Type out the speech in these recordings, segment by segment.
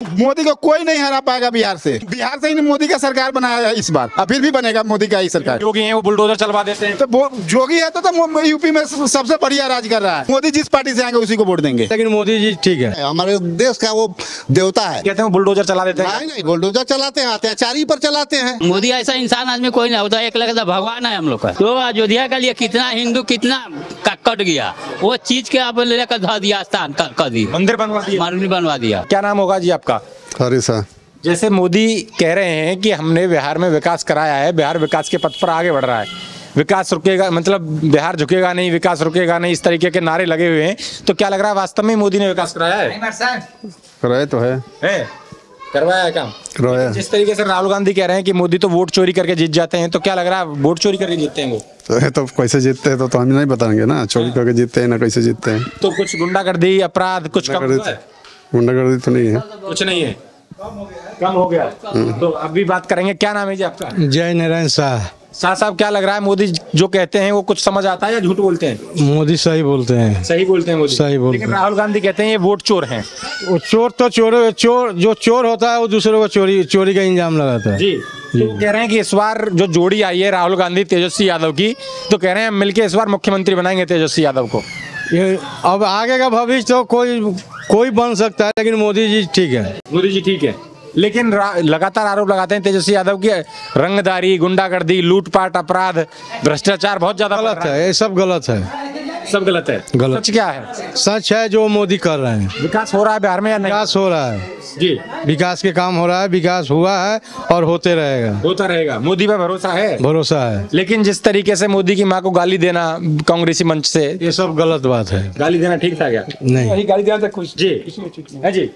मोदी को कोई नहीं हरा पाएगा बिहार से ही मोदी का सरकार बनाया है इस बार, फिर भी बनेगा मोदी का ही सरकार। योगी हैं वो बुलडोजर चलवा देते हैं, तो जोगी है तो यूपी में सबसे बढ़िया राज कर रहा है। मोदी जिस पार्टी से आएंगे उसी को वोट देंगे। लेकिन मोदी जी ठीक है, हमारे देश का वो देवता है। कहते हैं बुलडोजर चला देते हैं। नहीं बुलडोजर चलाते हैं, अत्याचारी पर चलाते हैं। मोदी ऐसा इंसान आदमी कोई नहीं होता, एक लगता भगवान है हम लोग का। तो अयोध्या के लिए कितना हिंदू कितना कट गया, वो चीज के आप लेकर धर दिया, स्थान कर दी, मंदिर बनवा दिया। क्या नाम होगा जी आपका? हरीसा। जैसे मोदी कह रहे हैं कि हमने बिहार में विकास कराया है, बिहार विकास के पथ पर आगे बढ़ रहा है, विकास रुकेगा, मतलब बिहार झुकेगा नहीं, विकास रुकेगा नहीं, इस तरीके के नारे लगे हुए हैं, तो क्या लग रहा है वास्तव में मोदी ने विकास कराया है? कराया तो है, करवाया है काम, करवाया। जिस तरीके से राहुल गांधी कह रहे हैं कि मोदी तो वोट चोरी करके जीत जाते हैं, तो क्या लग रहा है वोट चोरी करके जीतते हैं वो? तो कैसे जीतते हैं तो हम नहीं बताएंगे ना, चोरी करके जीतते हैं ना कैसे जीतते हैं। तो कुछ गुंडागर्दी अपराध कुछ कम हुआ है? गुंडागर्दी तो नहीं है, कुछ नहीं है, कम हो गया। तो अभी बात करेंगे। क्या नाम है जी आपका? जय नारायण शाह। शाह साहब, क्या लग रहा है मोदी जो कहते हैं वो कुछ समझ आता है या झूठ बोलते हैं? मोदी सही बोलते हैं, सही बोलते हैं मोदी, सही बोलते हैं। लेकिन राहुल गांधी कहते हैं ये वोट चोर हैं। वो चोर तो चोर जो चोर होता है वो दूसरे को चोरी का इंजाम लगाता है जी। तो कह रहे हैं कि इस बार जो जोड़ी आई है राहुल गांधी तेजस्वी यादव की, तो कह रहे हैं मिलके इस बार मुख्यमंत्री बनाएंगे तेजस्वी यादव को। ये अब आगे का भविष्य तो कोई बन सकता है, लेकिन मोदी जी ठीक है। मोदी जी ठीक है, लेकिन लगातार आरोप लगाते हैं तेजस्वी यादव की रंगदारी, गुंडागर्दी, लूटपाट, अपराध, भ्रष्टाचार बहुत ज्यादा गलत है, ये सब गलत है, सब गलत है। गलत। सच क्या है? सच है जो मोदी कर रहे हैं। विकास हो रहा है बिहार में या नहीं? विकास हो रहा है जी, विकास के काम हो रहा है, विकास हुआ है और होते रहेगा, होता रहेगा। मोदी पर भरोसा है? भरोसा है। लेकिन जिस तरीके से मोदी की माँ को गाली देना कांग्रेसी मंच से, ये सब गलत बात है। गाली देना ठीक था क्या? नहीं, गाली देना तो कुछ जी है जी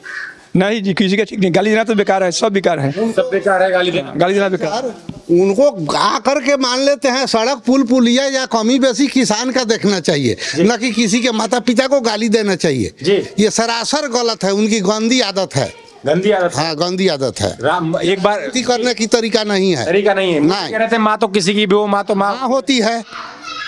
नहीं जी, किसी का ठीक नहीं। गाली देना तो बेकार है, सब बेकार है, सब बेकार है। गाली देना बेकार। उनको आ करके मान लेते हैं। सड़क पुल पुलिया या कमी बेसी किसान का देखना चाहिए, न कि किसी के माता पिता को गाली देना चाहिए जी। ये सरासर गलत है, उनकी गंदी आदत है। गंदी आदत? हाँ, गंदी आदत है। एक बार करने की तरीका नहीं है, तरीका नहीं है। नहीं। कह रहे थे माँ तो किसी की भी हो, माँ तो माँ होती है,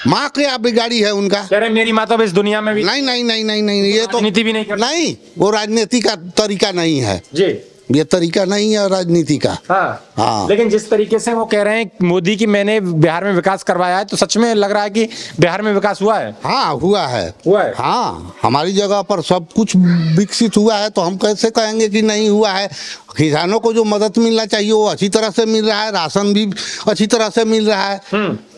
माँ क्या बिगाड़ी है उनका? कह रहे मेरी माँ तो इस दुनिया में भी नहीं, ये तो राजनीति भी नहीं करती। नहीं, वो राजनीति का तरीका नहीं है जी, ये तरीका नहीं है राजनीति का। हाँ। लेकिन जिस तरीके से वो कह रहे हैं मोदी की मैंने बिहार में विकास करवाया है, तो सच में लग रहा है कि बिहार में विकास हुआ है? हाँ, हुआ है। हाँ, हमारी जगह पर सब कुछ विकसित हुआ है, तो हम कैसे कहेंगे कि नहीं हुआ है? किसानों को जो मदद मिलना चाहिए वो अच्छी तरह से मिल रहा है, राशन भी अच्छी तरह से मिल रहा है।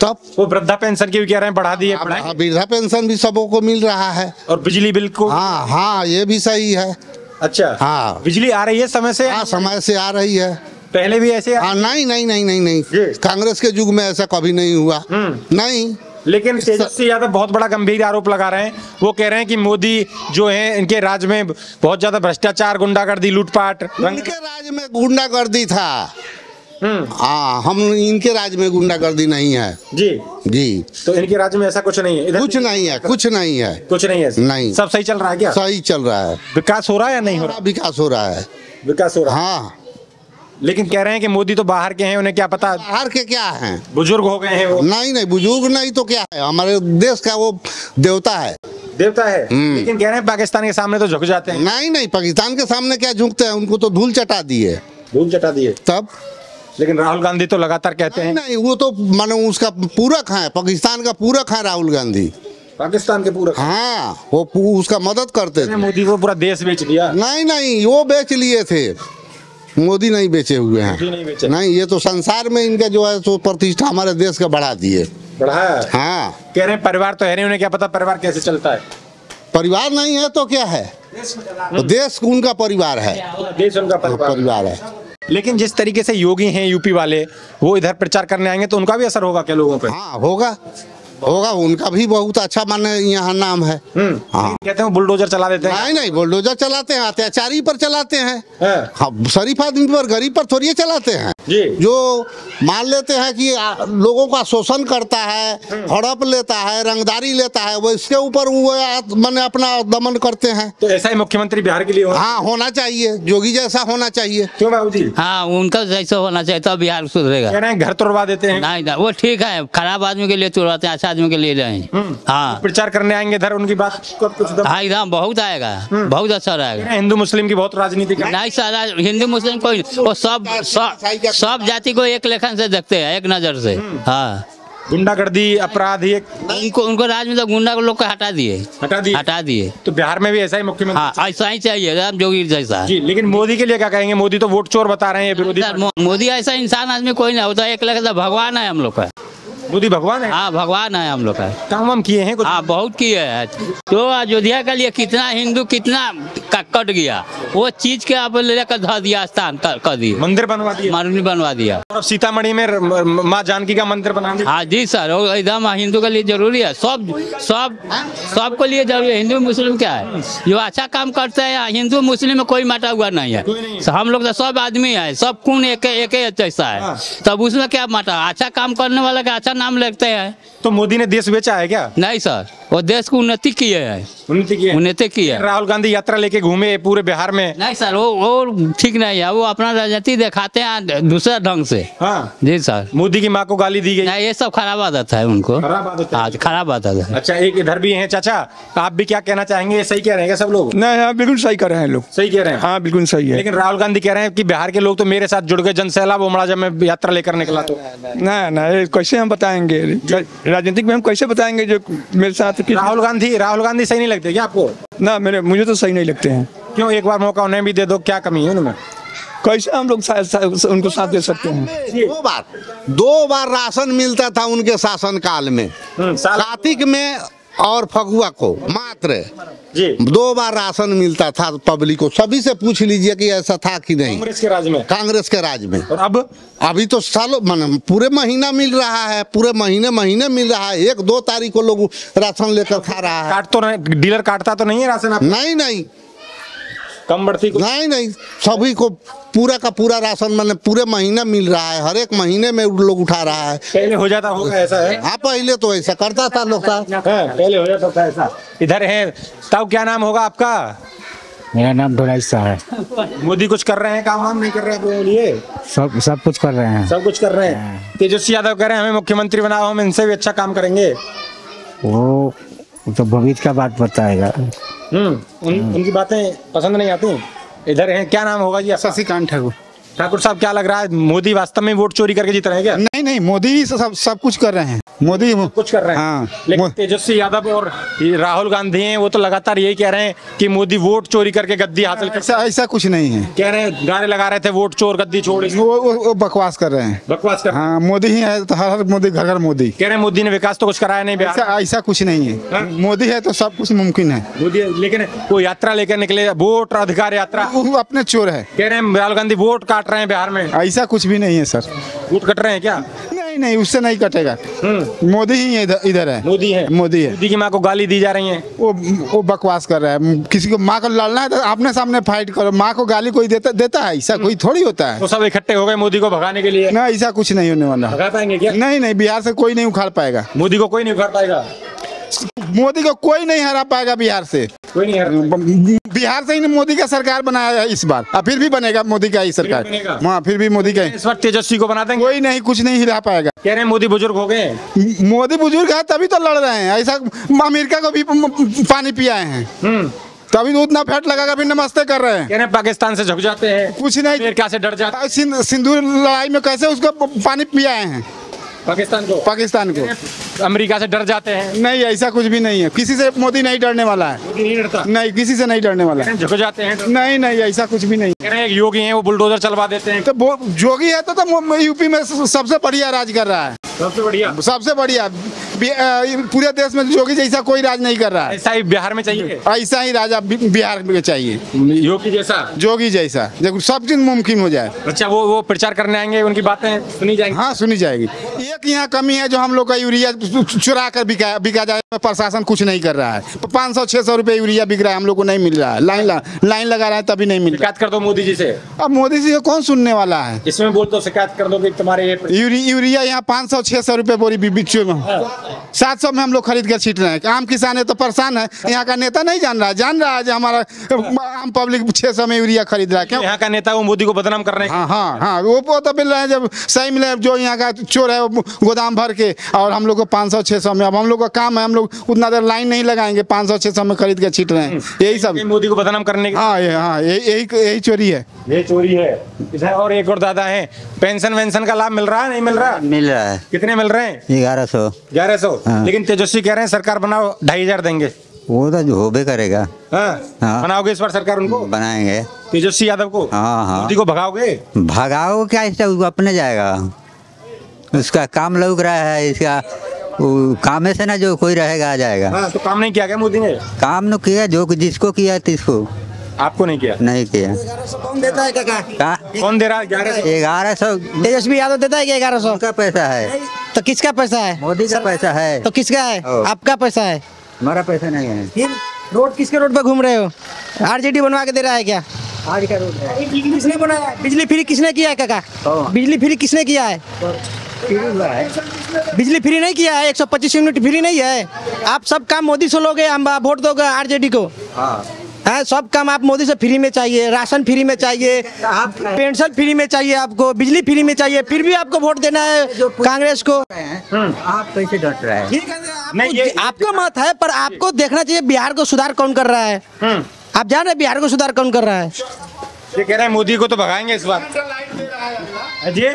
तब वो वृद्धा पेंशन की भी कह रहे हैं बढ़ा दी है। वृद्धा पेंशन भी सबों को मिल रहा है, और बिजली बिल को। हाँ, ये भी सही है। अच्छा, हाँ, बिजली आ रही है समय से? हाँ, समय से आ रही है। पहले भी ऐसे? हाँ, नहीं, कांग्रेस के युग में ऐसा कभी नहीं हुआ। नहीं। लेकिन तेजस्वी यादव बहुत बड़ा गंभीर आरोप लगा रहे हैं। वो कह रहे हैं कि मोदी जो है इनके राज्य में बहुत ज्यादा भ्रष्टाचार, गुंडागर्दी, लूटपाट। इनके राज्य में गुंडागर्दी था। हाँ, हम इनके राज्य में गुंडागर्दी नहीं है जी। तो इनके राज्य में ऐसा कुछ नहीं है? कुछ नहीं है। कुछ नहीं है। नहीं, सब सही चल रहा है क्या? सही चल रहा है। विकास हो रहा है या नहीं हो रहा? विकास हो रहा है। विकास हो रहा है, हाँ। लेकिन कह रहे हैं कि मोदी तो बाहर के हैं, उन्हें क्या पता? बाहर के क्या हैं? बुजुर्ग हो गए हैं वो। नहीं, बुजुर्ग नहीं तो क्या है, हमारे देश का वो देवता है। लेकिन कह रहे हैं पाकिस्तान के सामने तो झुक जाते हैं। नहीं, पाकिस्तान के सामने क्या झुकते हैं, उनको तो धूल चटा दिए। तब लेकिन राहुल गांधी तो लगातार कहते हैं नहीं, वो तो माने उसका पूरक है, पाकिस्तान का पूरक है राहुल गांधी। पाकिस्तान के पूरक? हाँ, वो उसका मदद करते थे। मोदी को पूरा देश बेच दिया? नहीं, वो बेच लिए थे, मोदी नहीं बेचे हुए हैं। नहीं, ये तो संसार में इनका जो है तो प्रतिष्ठा हमारे देश का बढ़ा दिए। बढ़ाया? हाँ। कह रहे हैं परिवार तो है नहीं, उन्हें क्या पता परिवार कैसे चलता है? परिवार नहीं है तो क्या है, तो देश उनका परिवार है, देश उनका परिवार है। लेकिन जिस तरीके से योगी हैं यूपी वाले, वो इधर प्रचार करने आएंगे तो उनका भी असर होगा क्या लोगों पे? हाँ, होगा, उनका भी बहुत अच्छा माने यहाँ नाम है। हाँ। कहते हैं बुलडोजर चला देते हैं? नहीं, बुलडोजर चलाते हैं, अत्याचारी पर चलाते हैं। हाँ, शरीफ आदमी पर, गरीब पर थोड़ी चलाते हैं जी। जो मान लेते हैं कि लोगों का शोषण करता है, हड़प लेता है, रंगदारी लेता है, वो इसके ऊपर वो मैंने अपना दमन करते हैं। तो ऐसा ही मुख्यमंत्री बिहार के लिए हाँ, होना चाहिए, योगी जैसा होना चाहिए। क्यों बाबूजी? हाँ, उनका जैसा होना चाहिए तब बिहार सुधरेगा। कह रहे हैं घर तोड़वा देते हैं? नहीं, वो ठीक है, खराब आदमी के लिए तोड़वाते हैं, अच्छा अच्छा आदमी के लिए रहे। हाँ, प्रचार करने आएंगे इधर, उनकी बात को कुछ दम हाँ एकदम बहुत आएगा, बहुत अच्छा रहेगा। हिंदू मुस्लिम की बहुत राजनीति कर नहीं सर, हिंदू मुस्लिम कोई, वो सब जाति को एक लेखन से देखते हैं, एक नजर से। हाँ, गुंडागर्दी अपराध ये उनको राज में तो गुंडा को लोग को हटा दिए। तो बिहार में भी ऐसा ही मुख्यमंत्री? हाँ, ऐसा ही चाहिए राम जोगी जैसा। जी, लेकिन मोदी के लिए क्या कहेंगे? मोदी तो वोट चोर बता रहे हैं विरोधी। मोदी ऐसा इंसान आदमी कोई नहीं होता, एक लेखा भगवान है हम लोग का। मोदी भगवान है? हाँ, भगवान है हम लोग का। काम हम किए हैं कुछ? हाँ, बहुत किए हैं। तो अयोध्या के लिए कितना हिंदू कितना कट गया, वो चीज के आप लेकर धर दिया, स्थान कर दिए, मंदिर बनवा दिया। और सीतामढ़ी में माँ जानकी का मंदिर बना दिया। हाँ जी सर, वो एकदम हिंदू के लिए जरूरी है, सबको लिए जरूरी है। हिंदू मुस्लिम क्या है, जो अच्छा काम करते हैं, हिंदू मुस्लिम में कोई माटा हुआ नहीं है। हम लोग तो सब आदमी है, सब खून एक जैसा है, तब उसमें क्या माटा? अच्छा काम करने वाला का अच्छा नाम लेते हैं। तो मोदी ने देश बेचा है क्या? नहीं सर, वो देश को उन्नति किए है। उन्नति किए। राहुल गांधी यात्रा लेके घूमे पूरे बिहार में। नहीं सर, वो ठीक नहीं है, वो अपना राजनीति दिखाते हैं दूसरे ढंग से। हाँ जी सर। मोदी की माँ को गाली दी गई। नहीं, ये सब खराब आदत है उनको, खराब आदत है। अच्छा, एक इधर भी हैं चाचा, आप भी क्या कहना चाहेंगे? सही कह रहे हैं सब लोग? नहीं, हाँ बिल्कुल सही कर रहे हैं लोग। सही कह रहे हैं? हाँ बिल्कुल सही है। लेकिन राहुल गांधी कह रहे हैं कि बिहार के लोग तो मेरे साथ जुड़ गए, जनसैलाब उमड़ा जब मैं यात्रा लेकर निकला तो। ना कैसे हम बताएंगे, राजनीतिक में हम कैसे बताएंगे जो मेरे साथ? राहुल गांधी सही नहीं लगते क्या आपको? ना, मुझे तो सही नहीं लगते हैं। क्यों? एक बार मौका उन्हें भी दे दो, क्या कमी है उनमें? कैसे हम लोग उनको साथ दे सकते हैं? दो बार राशन मिलता था उनके शासन काल में, कार्तिक में और फगुआ को मात्र जी 2 बार राशन मिलता था पब्लिक को। सभी से पूछ लीजिए कि ऐसा था कि नहीं। कांग्रेस के राज में। और अब अभी तो सालों पूरे महीना मिल रहा है, पूरे महीने मिल रहा है। 1-2 तारीख को लोग राशन लेकर खा रहा है। काट तो नहीं, डीलर काटता तो नहीं है राशन आप? नहीं, कम बढ़ती को? नहीं, सभी को पूरा का पूरा राशन मैंने पूरे महीने मिल रहा है, हर एक महीने में लोग उठा रहा है। पहले हो जाता होगा ऐसा है? हाँ, पहले तो ऐसा करता था लोग। पहले हो जाता था ऐसा। इधर है तब, क्या नाम होगा आपका? मेरा नाम ढोलाइसा है। मोदी कुछ कर रहे हैं, काम वाम नहीं कर रहे हैं अपने लिए? सब कुछ कर रहे हैं। सब कुछ कर रहे हैं। तेजस्वी यादव कह रहे हैं हमें मुख्यमंत्री बनाओ, हम इनसे भी अच्छा काम करेंगे। वो तो भविष्य का बात बताएगा। उनकी बातें पसंद नहीं आती। इधर हैं, क्या नाम होगा जी? शशिकांत ठाकुर साहब, क्या लग रहा है मोदी वास्तव में वोट चोरी करके जीत रहे हैं क्या? नहीं, मोदी ही सब कुछ कर रहे हैं। मोदी कुछ कर रहे हैं। हाँ, लेकिन तेजस्वी यादव और राहुल गांधी हैं, वो तो लगातार यही कह रहे हैं कि मोदी वोट चोरी करके गद्दी हासिल कर। ऐसा कुछ नहीं है। कह रहे हैं, गाने लगा रहे थे वोट चोर गद्दी छोड़। वो बकवास कर रहे हैं। बकवास कर। हाँ, मोदी ही है तो हर मोदी, घर मोदी। कह रहे हैं मोदी ने विकास तो कुछ कराया नहीं बिहार। ऐसा कुछ नहीं है। मोदी है तो सब कुछ मुमकिन है। मोदी, लेकिन वो यात्रा लेकर निकले, वोट अधिकार यात्रा, वो अपने चोर है। कह रहे हैं राहुल गांधी वोट काट रहे हैं बिहार में। ऐसा कुछ भी नहीं है सर। वोट कट रहे हैं क्या? नहीं, उससे नहीं कटेगा। मोदी ही इधर है। मोदी है। मोदी की माँ को गाली दी जा रही है। वो बकवास कर रहा है। किसी को माँ को लड़ना है तो आपने सामने फाइट करो। माँ को गाली कोई देता है? ऐसा कोई थोड़ी होता है। तो सब इकट्ठे हो गए मोदी को भगाने के लिए? ना, ऐसा कुछ नहीं होने वाला। भगा पाएंगे क्या? नहीं, बिहार से कोई नहीं उखाड़ पाएगा। मोदी को कोई नहीं उखाड़ पाएगा? मोदी को कोई नहीं हरा पाएगा बिहार से। कोई नहीं हरा। बिहार से ही मोदी का सरकार बनाया है इस बार, और फिर भी बनेगा मोदी का ही सरकार। हाँ, फिर भी मोदी का। इस बार तेजस्वी को बना देंगे? कोई नहीं, कुछ नहीं हिला पाएगा। कह रहे हैं मोदी बुजुर्ग हो गए। मोदी बुजुर्ग है तभी तो लड़ रहे हैं। ऐसा अमेरिका को भी पानी पियाए हैं, तभी तो उतना फैट लगाकर फिर नमस्ते कर रहे हैं। कह रहे हैं पाकिस्तान से झुक जाते हैं। कुछ नहीं, अमेरिका से डर जाते हैं। सिंदूर लड़ाई में कैसे उसको पानी पियाए हैं? पाकिस्तान को अमेरिका से डर जाते हैं। नहीं, ऐसा कुछ भी नहीं है। किसी से मोदी नहीं डरने वाला है। मोदी नहीं डरता? नहीं, किसी से नहीं डरने वाला है। झुक जाते हैं? नहीं, ऐसा कुछ भी नहीं। कह रहे हैं योगी हैं, वो बुलडोजर चलवा देते हैं। तो योगी है तो यूपी में सबसे बढ़िया राज कर रहा है। सबसे बढ़िया पूरे देश में योगी जैसा कोई राज नहीं कर रहा है। ऐसा ही बिहार में चाहिए। ऐसा ही राजा बिहार में चाहिए, योगी जैसा, जब सब चीज मुमकिन हो जाए। अच्छा, वो प्रचार करने आएंगे, उनकी बातें सुनी जाएंगी? हाँ, सुनी जाएगी। एक यहाँ कमी है जो हम लोग का यूरिया चुरा कर बिका जाए, प्रशासन कुछ नहीं कर रहा है। 500-600 रुपए यूरिया बिक रहा है, हम लोग को नहीं मिल रहा है। लाइन लगा रहा है तभी नहीं मिल रहा। शिकायत कर दो मोदी जी से। अब मोदी जी को कौन सुनने वाला है? इसमें बोल दो, शिकायत कर दो कि तुम्हारे यूरिया यहाँ 500-600 रुपए बोरी बिक चुके हैं। 700 में हम लोग खरीद कर छीट रहे हैं। आम किसान है तो परेशान है, यहाँ का नेता नहीं जान रहा है जो हमारा आम पब्लिक 600 में यूरिया खरीद रहा है। क्यों? यहाँ का नेता वो मोदी को बदनाम कर रहे हैं। हाँ, वो तो मिल रहे हैं, जब सही मिले जो यहाँ का चोर है वो गोदाम भर के, और हम लोग को 500-600 में। अब हम लोग का काम है, हम लोग उतना देर लाइन नहीं लगाएंगे, 500-600 में खरीद कर छीट रहे हैं। यही सब मोदी को बदनाम करने की। हाँ, यही चोरी है, ये चोरी है। इधर और एक और दादा है, पेंशन वेंशन का लाभ मिल रहा है नहीं मिल रहा? मिल रहा है। कितने मिल रहे हैं? 1100। हाँ। लेकिन तेजस्वी कह रहे हैं सरकार बनाओ 2500 देंगे। वो तो होबे करेगा। हाँ। बनाओगे इस बार सरकार? उनको बनाएंगे, तेजस्वी यादव को। हाँ। मोदी को भगाओगे? भगाओ क्या, इसका अपने जाएगा, उसका काम लग रहा है, इसका काम से ना जो कोई रहेगा आ जाएगा। हाँ, तो काम नहीं किया क्या मोदी ने? काम न किया, जो जिसको किया तिसको। आपको नहीं किया? नहीं किया। 1100 कौन देता है काका? कौन दे रहा है? 1100 तेजस्वी यादव देता है क्या? 1100 का पैसा है। तो किसका पैसा है? मोदी का पैसा है। तो किसका है? आपका पैसा है। हमारा पैसा नहीं है। फिर किसके रोड पे घूम रहे हो? आरजेडी बनवा के दे रहा है क्या? आज का रोड है। किसने बनाया? बिजली फ्री किसने किया है काका? बिजली फ्री किसने किया है? बिजली फ्री नहीं किया है, 125 यूनिट फ्री नहीं है। आप सब काम मोदी से लोगे, हम वोट दोगे आरजेडी को। हाँ, सब काम आप मोदी से फ्री में चाहिए, राशन फ्री में चाहिए, पेंशन फ्री में चाहिए, आपको बिजली फ्री में चाहिए, फिर भी आपको वोट देना है कांग्रेस को। आप कैसे डट रहे हैं? ठीक है, आपको मत है, पर आपको देखना चाहिए बिहार को सुधार कौन कर रहा है। आप जान रहे हैं बिहार को सुधार कौन कर रहा है? ये कह रहे हैं मोदी को तो भगाएंगे इस बार जी।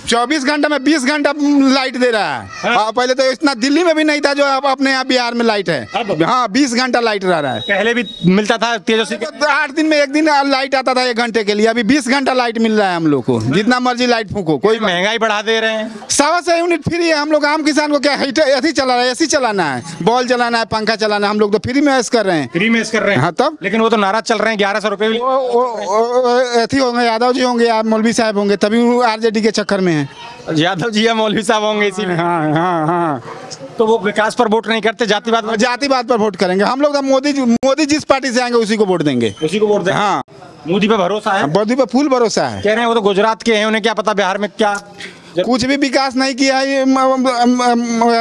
24 घंटे में 20 घंटा लाइट दे रहा है। हाँ, पहले तो इतना दिल्ली में भी नहीं था जो अब अपने यहाँ बिहार में लाइट है। हाँ, 20 घंटा लाइट रहा है। पहले भी मिलता था तेजस्वी? 8 दिन में 1 दिन लाइट आता था 1 घंटे के लिए। अभी 20 घंटा लाइट मिल रहा है हम लोग को, जितना मर्जी लाइट फूको। कोई महंगाई बढ़ा दे रहे हैं। 100 यूनिट फ्री है। हम लोग आम किसान को क्या ऐसी चला रहा है, ऐसी चलाना है, बॉल चलाना है, पंखा चलाना है, हम लोग तो फ्री में ऐसे कर रहे हैं। फ्री में ऐसे कर रहे हैं? हाँ, तब। लेकिन वो तो नाराज चल रहे हैं, 1100 रुपए ऐसी होंगे, यादव जी होंगे या मौलवी साहब होंगे, तभी आरजेडी के चक्कर में है। यादव जी या मौलवी साहब होंगे इसी में। हाँ। तो वो विकास पर वोट नहीं करते, जातिवाद पर वोट करेंगे। हम लोग तो मोदी जिस पार्टी से आएंगे उसी को वोट देंगे। उसी को वोट देंगे। हाँ, मोदी पे भरोसा है? मोदी पे फुल भरोसा है। कह रहे हैं वो तो गुजरात के हैं, उन्हें क्या पता बिहार में क्या कुछ भी विकास नहीं किया है।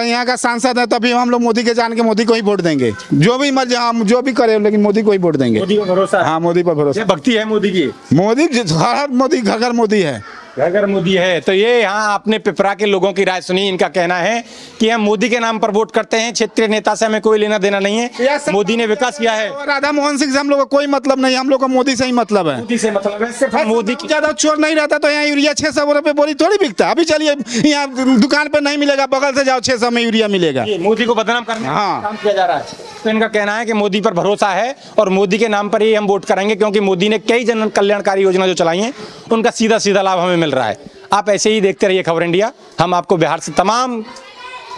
यहाँ का सांसद है, तभी हम लोग मोदी के जान के मोदी को ही वोट देंगे। जो भी मर्जी, हम जो भी करे, लेकिन मोदी को ही वोट देंगे। मोदी पर भरोसा है? हाँ, मोदी पर भरोसा। भक्ति है मोदी की। मोदी घर घर मोदी है। अगर मोदी है तो ये यहाँ आपने पिपरा के लोगों की राय सुनी। इनका कहना है कि हम मोदी के नाम पर वोट करते हैं, क्षेत्रीय नेता से हमें कोई लेना देना नहीं है। मोदी ने विकास किया है। राधा मोहन सिंह से हम लोग का कोई मतलब नहीं, हम लोग का मोदी से ही मतलब है। मोदी से मतलब है, सिर्फ मोदी की। ज्यादा चोर नहीं रहता तो यहाँ यूरिया 600 रुपए बोरी थोड़ी बिकता। अभी चलिए, यहाँ दुकान पे नहीं मिलेगा, बगल से जाओ 600 में यूरिया मिलेगा। मोदी को बदनाम करने का काम किया जा रहा है। तो इनका कहना है कि मोदी पर भरोसा है और मोदी के नाम पर ही हम वोट करेंगे, क्योंकि मोदी ने कई जन कल्याणकारी योजना जो चलाई हैं उनका सीधा सीधा लाभ हमें मिल रहा है। आप ऐसे ही देखते रहिए खबर इंडिया। हम आपको बिहार से, तमाम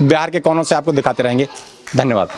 बिहार के कोनों से आपको दिखाते रहेंगे। धन्यवाद।